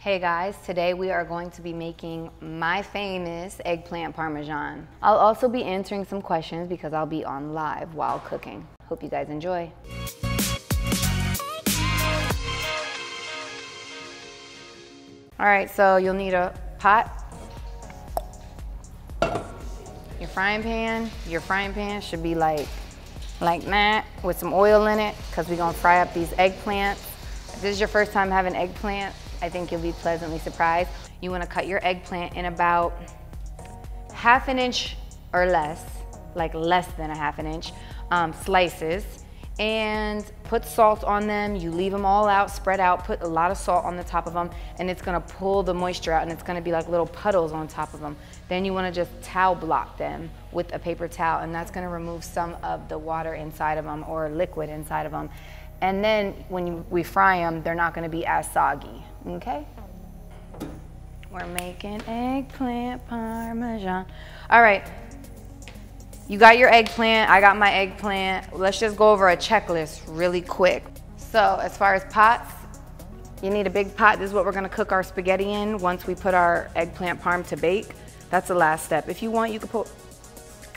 Hey guys, today we are going to be making my famous eggplant parmesan. I'll also be answering some questions because I'll be on live while cooking. Hope you guys enjoy. All right, so you'll need a pot, your frying pan. Your frying pan should be like that with some oil in it because we're gonna fry up these eggplants. If this is your first time having eggplant, I think you'll be pleasantly surprised. You wanna cut your eggplant in about ½ inch or less, like less than a ½ inch, slices, and put salt on them. You leave them all out, spread out, put a lot of salt on the top of them, and it's gonna pull the moisture out and it's gonna be like little puddles on top of them. Then you wanna just towel block them with a paper towel, and that's gonna remove some of the water inside of them or liquid inside of them. And then when we fry them, they're not gonna be as soggy, okay? We're making eggplant parmesan. All right, you got your eggplant, I got my eggplant. Let's just go over a checklist really quick. So as far as pots, you need a big pot. This is what we're gonna cook our spaghetti in once we put our eggplant parm to bake. That's the last step. If you want, you could put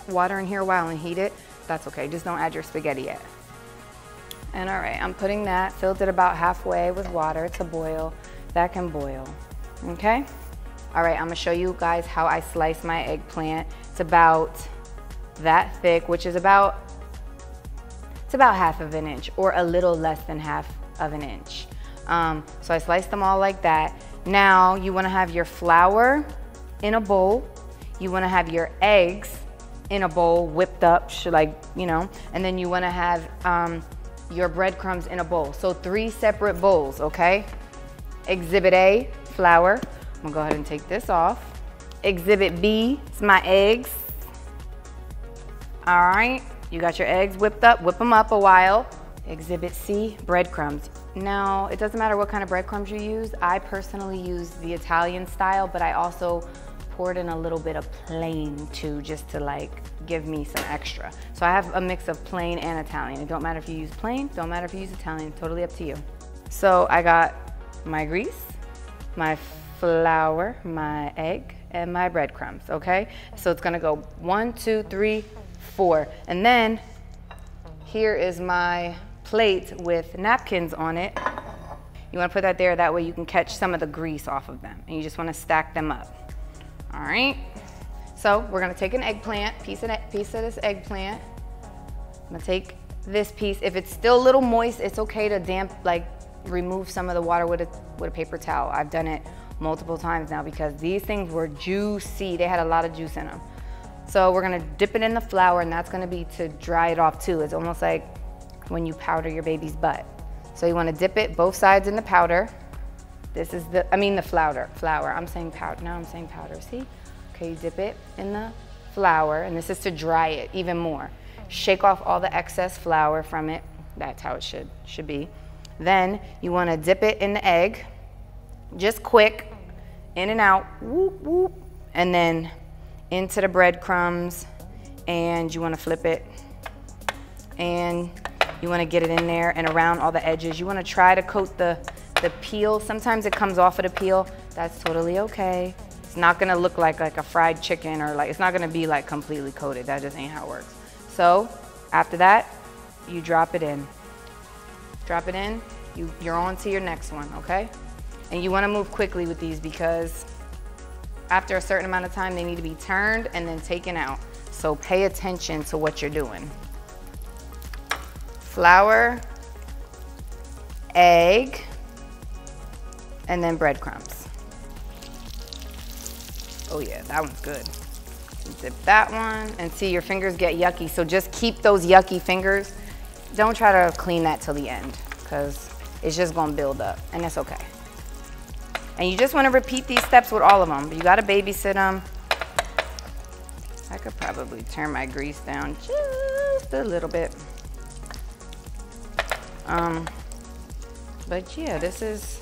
water in here a while and heat it. That's okay, just don't add your spaghetti yet. And all right, I'm putting that, filled it about halfway with water to boil. That can boil, okay? All right, I'm gonna show you guys how I slice my eggplant. It's about that thick, which is about ½ of an inch or a little less than ½ of an inch. So I sliced them all like that. Now you wanna have your flour in a bowl. You wanna have your eggs in a bowl, whipped up, and then you wanna have your breadcrumbs in a bowl. So 3 separate bowls, okay? Exhibit A, flour. I'm gonna go ahead and take this off. Exhibit B is my eggs. All right, you got your eggs whipped up, whip them up a while. Exhibit C, breadcrumbs. Now, it doesn't matter what kind of breadcrumbs you use. I personally use the Italian style, but I also poured in a little bit of plain too, just to like give me some extra. So I have a mix of plain and Italian. It don't matter if you use plain, don't matter if you use Italian, totally up to you. So I got my grease, my flour, my egg, and my breadcrumbs, okay? So it's gonna go 1, 2, 3, 4. And then here is my plate with napkins on it. You wanna put that there, that way you can catch some of the grease off of them. And you just wanna stack them up. All right, so we're gonna take an eggplant, piece of this eggplant. I'm gonna take this piece. If it's still a little moist, it's okay to remove some of the water with a paper towel. I've done it multiple times now because these things were juicy. They had a lot of juice in them. So we're gonna dip it in the flour, and that's gonna be to dry it off too. It's almost like when you powder your baby's butt. So you wanna dip it both sides in the powder. This is the flour. I'm saying powder, now I'm saying powder, see? Okay, you dip it in the flour, and this is to dry it even more. Shake off all the excess flour from it. That's how it should be. Then you wanna dip it in the egg, just quick, in and out, whoop, whoop, and then into the breadcrumbs, and you wanna flip it, and you wanna get it in there and around all the edges. You wanna try to coat the peel. Sometimes it comes off of the peel. That's totally okay. It's not gonna look like a fried chicken, or it's not gonna be like completely coated. That just ain't how it works. So after that, you drop it in. Drop it in, you're on to your next one, okay? And you wanna move quickly with these because after a certain amount of time, they need to be turned and then taken out. So pay attention to what you're doing. Flour, egg, and then breadcrumbs. Oh yeah, that one's good. Dip that one, and see your fingers get yucky, so just keep those yucky fingers. Don't try to clean that till the end because it's just gonna build up, and that's okay. And you just wanna repeat these steps with all of them, but you gotta babysit them. I could probably turn my grease down just a little bit. But yeah, this is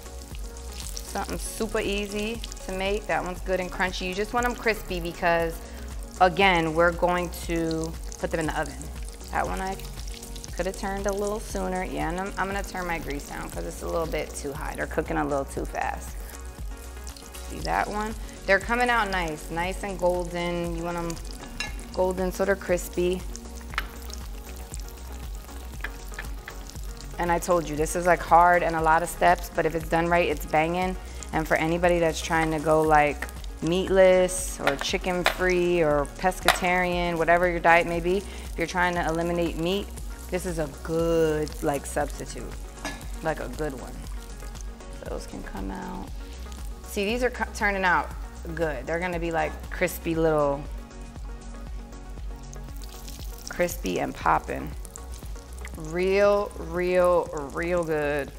something super easy to make. That one's good and crunchy. You just want them crispy because, again, we're going to put them in the oven. That one I could have turned a little sooner. Yeah, and I'm gonna turn my grease down because it's a little bit too high. They're cooking a little too fast. See that one? They're coming out nice and golden. You want them golden so they're crispy. And I told you, this is like hard and a lot of steps, but if it's done right, it's banging. And for anybody that's trying to go like meatless or chicken free or pescatarian, whatever your diet may be, if you're trying to eliminate meat, this is a good like substitute, like a good one. Those can come out. See, these are turning out good. They're gonna be like crispy little, crispy and popping. Real good.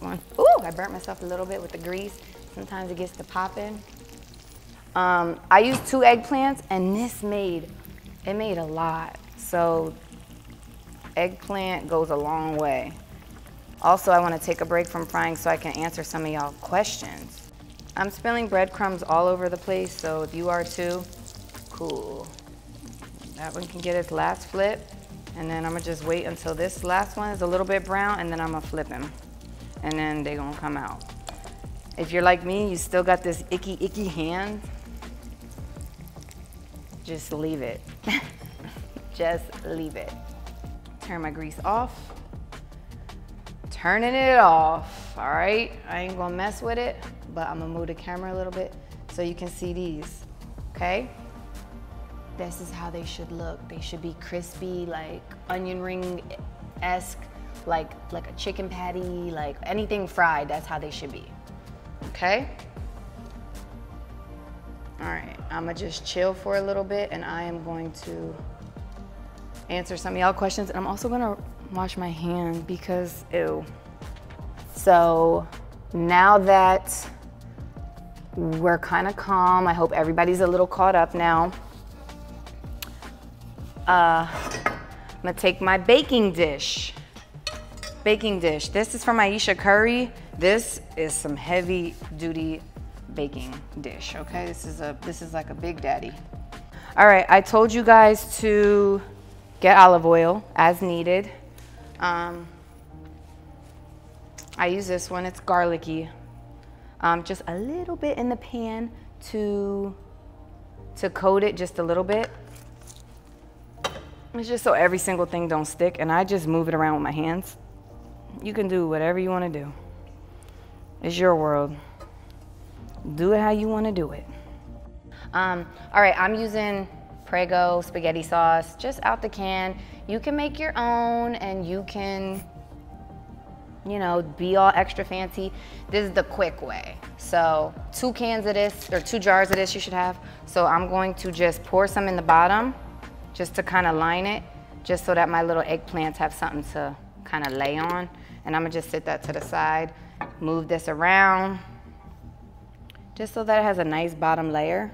One. Ooh, I burnt myself a little bit with the grease. Sometimes it gets to popping. I used 2 eggplants, and this made a lot. So eggplant goes a long way. Also, I want to take a break from frying so I can answer some of y'all questions. I'm spilling breadcrumbs all over the place, so if you are too, cool. That one can get its last flip, and then I'm gonna just wait until this last one is a little bit brown, and then I'm gonna flip him, and then they're gonna come out. If you're like me, you still got this icky hand, just leave it. Just leave it. Turn my grease off. Turning it off, all right? I ain't gonna mess with it, but I'm gonna move the camera a little bit so you can see these, okay? This is how they should look. They should be crispy, like onion ring-esque, like a chicken patty, like anything fried, that's how they should be, okay? All right, I'm gonna just chill for a little bit, and I am going to answer some of y'all questions, and I'm also gonna wash my hand because, ew. So now that we're kind of calm, I hope everybody's a little caught up now. I'm gonna take my baking dish. This is from Aisha Curry. This is some heavy duty baking dish, okay? This is like a big daddy. All right, I told you guys to get olive oil as needed. I use this one, it's garlicky. Just a little bit in the pan to coat it just a little bit. It's just so every single thing don't stick, and I just move it around with my hands. You can do whatever you want to do. It's your world. Do it how you want to do it. All right, I'm using prego spaghetti sauce, just out the can. You can make your own, and you can, you know, be all extra fancy. This is the quick way. So 2 cans of this, or 2 jars of this you should have. So I'm going to just pour some in the bottom, just to kind of line it, just so that my little eggplants have something to kind of lay on. And I'm gonna just sit that to the side, move this around, just so that it has a nice bottom layer,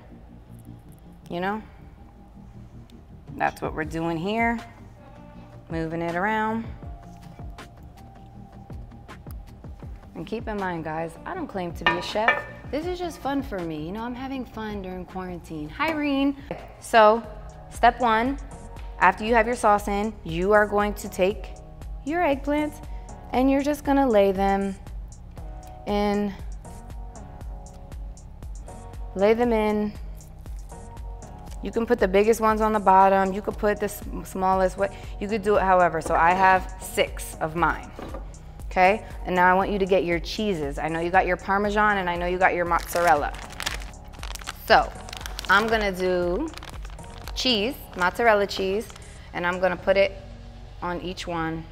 you know? That's what we're doing here, moving it around. And keep in mind, guys, I don't claim to be a chef. This is just fun for me. You know, I'm having fun during quarantine. Hi, Reen. So, step 1, after you have your sauce in, you are going to take your eggplants and you're just gonna lay them in. You can put the biggest ones on the bottom. You could put the smallest, you could do it however. So I have 6 of mine, okay? And now I want you to get your cheeses. I know you got your Parmesan and I know you got your mozzarella. So I'm gonna do cheese, mozzarella cheese, and I'm gonna put it on each one.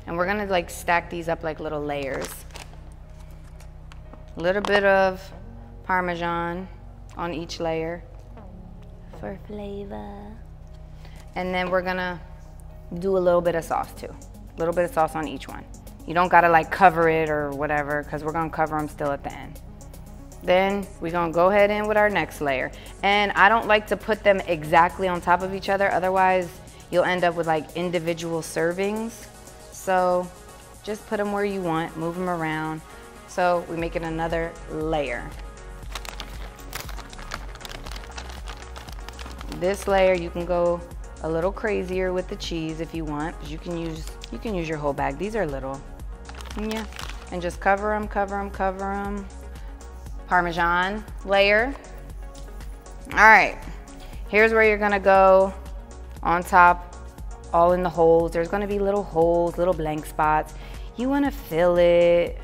And we're gonna like stack these up like little layers. A little bit of Parmesan on each layer for flavor. And then we're gonna do a little bit of sauce too. A little bit of sauce on each one. You don't gotta like cover it or whatever, because we're gonna cover them still at the end. Then we're gonna go ahead in with our next layer. And I don't like to put them exactly on top of each other, otherwise you'll end up with like individual servings. So just put them where you want, move them around. So we make it another layer. This layer, you can go a little crazier with the cheese if you want. You can use your whole bag. These are little. Yeah. and just cover them, cover them, cover them. Parmesan layer. All right, here's where you're gonna go on top, all in the holes. There's gonna be little holes, little blank spots. You wanna fill it.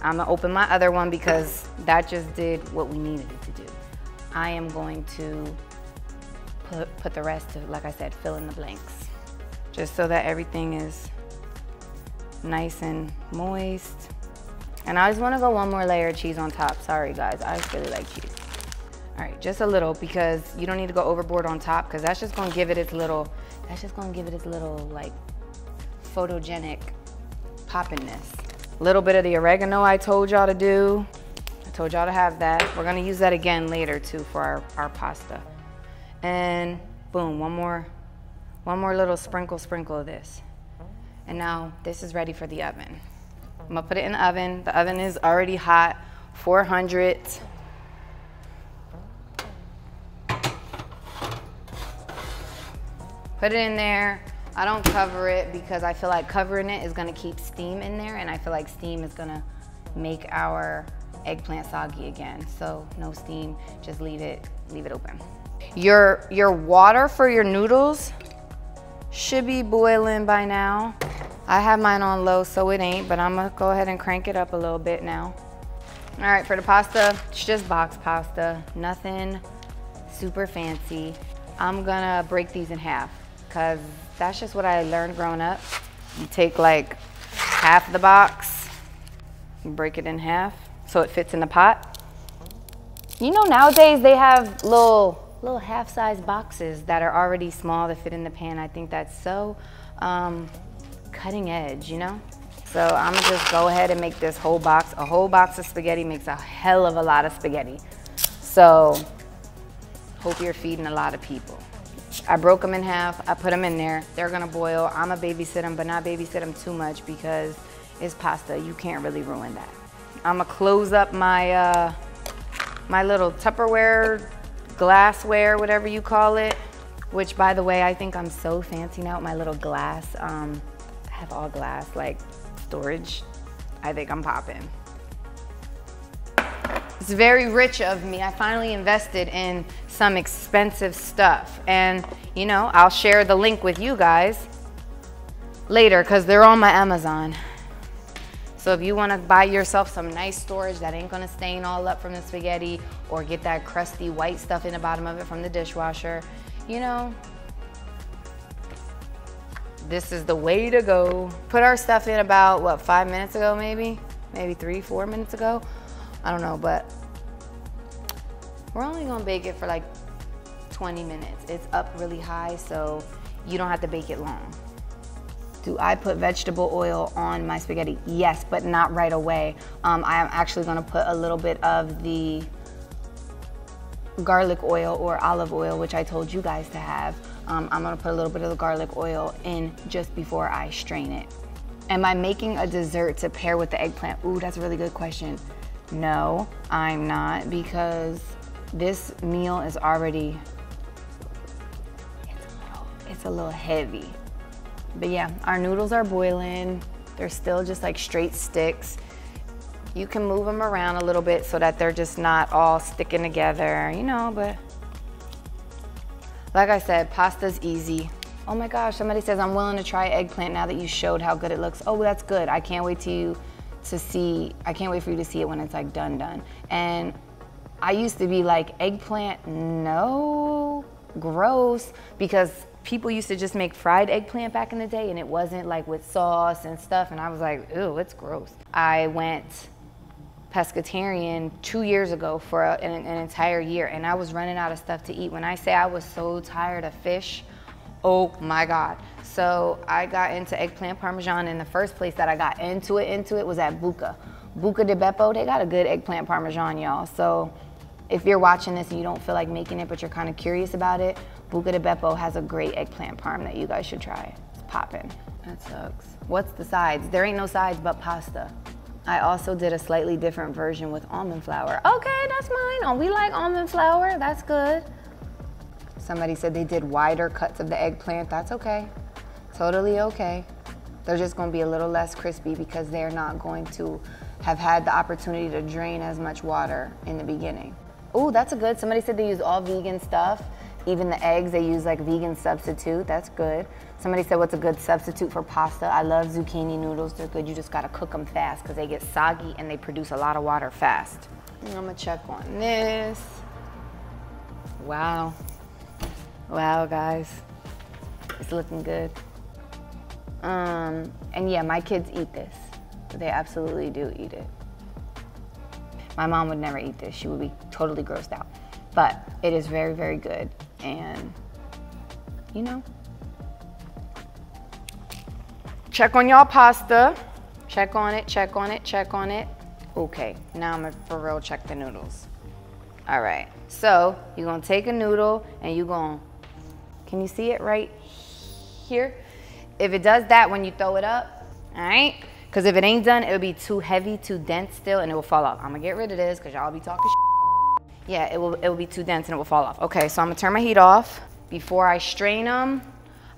I'm gonna open my other one because that just did what we needed it to do. I am going to put the rest of, like I said, fill in the blanks. Just so that everything is nice and moist. And I just wanna go one more layer of cheese on top. Sorry guys, I just really like cheese. All right, just a little, because you don't need to go overboard on top, because that's just gonna give it its little, like photogenic poppiness. A little bit of the oregano I told y'all to do. I told y'all to have that. We're gonna use that again later too for our pasta. And boom, one more little sprinkle of this. And now this is ready for the oven. I'm gonna put it in the oven. The oven is already hot, 400. Put it in there. I don't cover it because I feel like covering it is gonna keep steam in there, and I feel like steam is gonna make our eggplant soggy again. So no steam, just leave it open. Your water for your noodles should be boiling by now. I have mine on low, so it ain't, but I'm gonna go ahead and crank it up a little bit now. All right, for the pasta, it's just box pasta, nothing super fancy. I'm gonna break these in half, because that's just what I learned growing up. You take like half the box and break it in half so it fits in the pot. You know, nowadays they have little half-size boxes that are already small to fit in the pan. I think that's so cutting edge, you know? So I'm gonna just go ahead and make this whole box. A whole box of spaghetti makes a hell of a lot of spaghetti. So hope you're feeding a lot of people. I broke them in half, I put them in there. They're gonna boil. I'm gonna babysit them, but not babysit them too much because it's pasta. You can't really ruin that. I'm gonna close up my, my little Tupperware, glassware, whatever you call it, which by the way, I think I'm so fancy now with my little glass. I have all glass, like storage. I think I'm popping. It's very rich of me. I finally invested in some expensive stuff, and you know, I'll share the link with you guys later because they're on my Amazon. So if you want to buy yourself some nice storage that ain't gonna stain all up from the spaghetti or get that crusty white stuff in the bottom of it from the dishwasher, you know, this is the way to go. Put our stuff in about, what, 5 minutes ago maybe? Maybe 3-4 minutes ago? I don't know, but we're only gonna bake it for like 20 minutes. It's up really high, so you don't have to bake it long. Do I put vegetable oil on my spaghetti? Yes, but not right away. I am actually gonna put a little bit of the garlic oil or olive oil, which I told you guys to have. I'm gonna put a little bit of the garlic oil in just before I strain it. Am I making a dessert to pair with the eggplant? Ooh, that's a really good question. No, I'm not, because this meal is already, it's a little heavy. But yeah, our noodles are boiling. They're still just like straight sticks. You can move them around a little bit so that they're just not all sticking together, you know, but like I said, pasta's easy. Oh my gosh, somebody says I'm willing to try eggplant now that you showed how good it looks. Oh, that's good. I can't wait for you to see it when it's like done. And I used to be like, eggplant, no, gross, because people used to just make fried eggplant back in the day and it wasn't like with sauce and stuff, and I was like, ew, it's gross. I went pescatarian 2 years ago for an entire year, and I was running out of stuff to eat. When I say I was so tired of fish, oh my God. So I got into eggplant parmesan, and the first place that I got into it was at Buca de Beppo. They got a good eggplant parmesan, y'all. So if you're watching this and you don't feel like making it, but you're kind of curious about it, Buca de Beppo has a great eggplant parm that you guys should try. It's poppin'. That sucks. What's the sides? There ain't no sides but pasta. I also did a slightly different version with almond flour. Okay, that's mine. Oh, we like almond flour. That's good. Somebody said they did wider cuts of the eggplant. That's okay. Totally okay. They're just gonna be a little less crispy because they're not going to have had the opportunity to drain as much water in the beginning. Oh, that's a good. Somebody said they use all vegan stuff. Even the eggs, they use like vegan substitute. That's good. Somebody said, what's a good substitute for pasta? I love zucchini noodles. They're good. You just gotta cook them fast because they get soggy and they produce a lot of water fast. And I'm gonna check on this. Wow. Wow, guys. It's looking good. And yeah, my kids eat this. They absolutely do eat it. My mom would never eat this. She would be totally grossed out. But it is very, very good. And, you know, check on y'all pasta. Check on it, check on it, check on it. Okay, now I'm gonna for real check the noodles. All right, so you're gonna take a noodle and you're gonna, can you see it right here? If it does that when you throw it up, all right? Because if it ain't done, it'll be too heavy, too dense still, and it will fall off. I'm gonna get rid of this because y'all be talking shit. Yeah, it will be too dense and it will fall off. Okay, so I'm gonna turn my heat off. Before I strain them,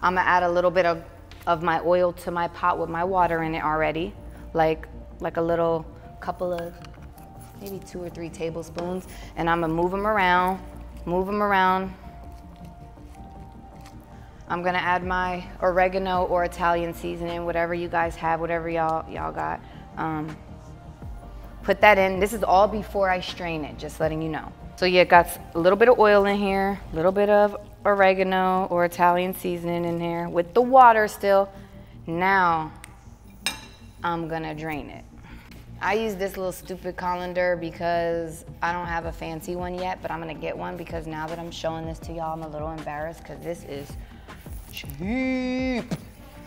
I'm gonna add a little bit of my oil to my pot with my water in it already. Like a little couple of, maybe 2 or 3 tablespoons. And I'm gonna move them around, move them around. I'm gonna add my oregano or Italian seasoning, whatever you guys have, whatever y'all got. Put that in. This is all before I strain it, just letting you know. So yeah, got a little bit of oil in here, a little bit of oregano or Italian seasoning in here with the water still. Now, I'm gonna drain it. I use this little stupid colander because I don't have a fancy one yet, but I'm gonna get one because now that I'm showing this to y'all, I'm a little embarrassed because this is cheap.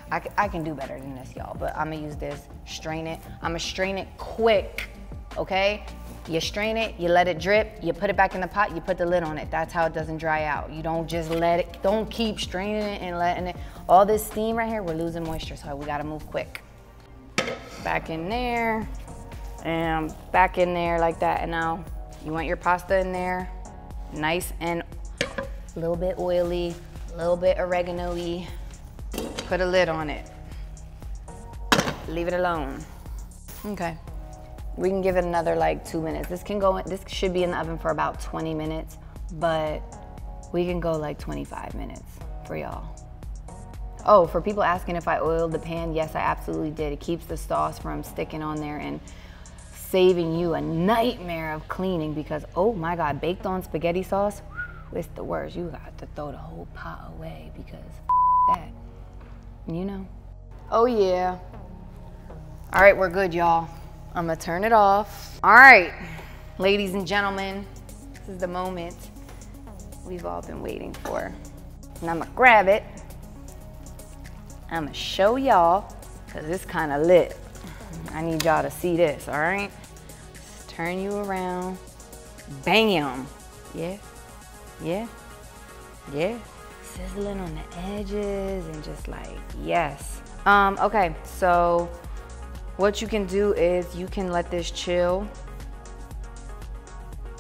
I can do better than this, y'all, but I'm gonna use this, strain it. I'm gonna strain it quick, okay? You strain it, you let it drip, you put it back in the pot, you put the lid on it. That's how it doesn't dry out. You don't just let it, don't keep straining it and letting it. All this steam right here, we're losing moisture, so we gotta move quick. Back in there, and back in there like that. And now you want your pasta in there, nice and a little bit oily, a little bit oregano-y. Put a lid on it. Leave it alone. Okay. We can give it another like 2 minutes. This should be in the oven for about 20 minutes, but we can go like 25 minutes for y'all. Oh, for people asking if I oiled the pan, yes, I absolutely did. It keeps the sauce from sticking on there and saving you a nightmare of cleaning because, oh my God, baked on spaghetti sauce, it's the worst. You got to throw the whole pot away because that, you know. Oh yeah. All right, we're good, y'all. I'm gonna turn it off. All right, ladies and gentlemen, this is the moment we've all been waiting for. And I'm gonna grab it. I'm gonna show y'all, cause it's kind of lit. I need y'all to see this, all right? Just turn you around, bam. Yeah, yeah, yeah. Sizzling on the edges and just like, yes. Okay, so what you can do is you can let this chill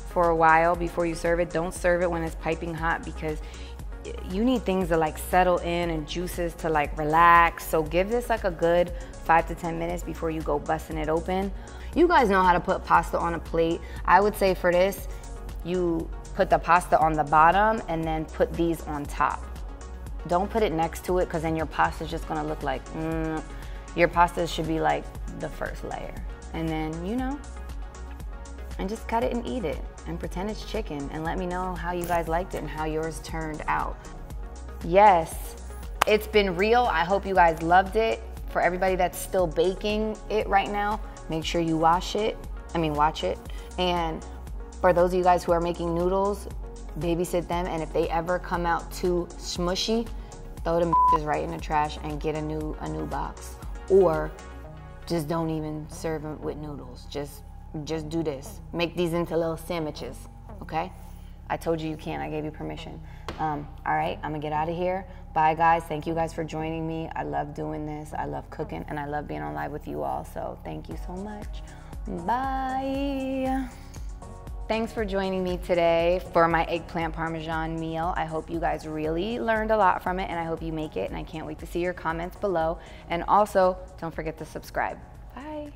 for a while before you serve it. Don't serve it when it's piping hot because you need things to like settle in and juices to like relax. So give this like a good 5 to 10 minutes before you go busting it open. You guys know how to put pasta on a plate. I would say for this, you put the pasta on the bottom and then put these on top. Don't put it next to it because then your pasta is just gonna look like, your pasta should be like the first layer. And then, you know, and just cut it and eat it and pretend it's chicken and let me know how you guys liked it and how yours turned out. Yes, it's been real. I hope you guys loved it. For everybody that's still baking it right now, make sure you watch it. And for those of you guys who are making noodles, babysit them, and if they ever come out too smushy, throw them right in the trash and get a new box. Or just don't even serve them with noodles. Just do this. Make these into little sandwiches, okay? I told you you can, I gave you permission. All right, I'm gonna get out of here. Bye guys, thank you guys for joining me. I love doing this, I love cooking, and I love being on live with you all, so thank you so much. Bye. Thanks for joining me today for my eggplant parmesan meal. I hope you guys really learned a lot from it, and I hope you make it, and I can't wait to see your comments below. And also, don't forget to subscribe. Bye.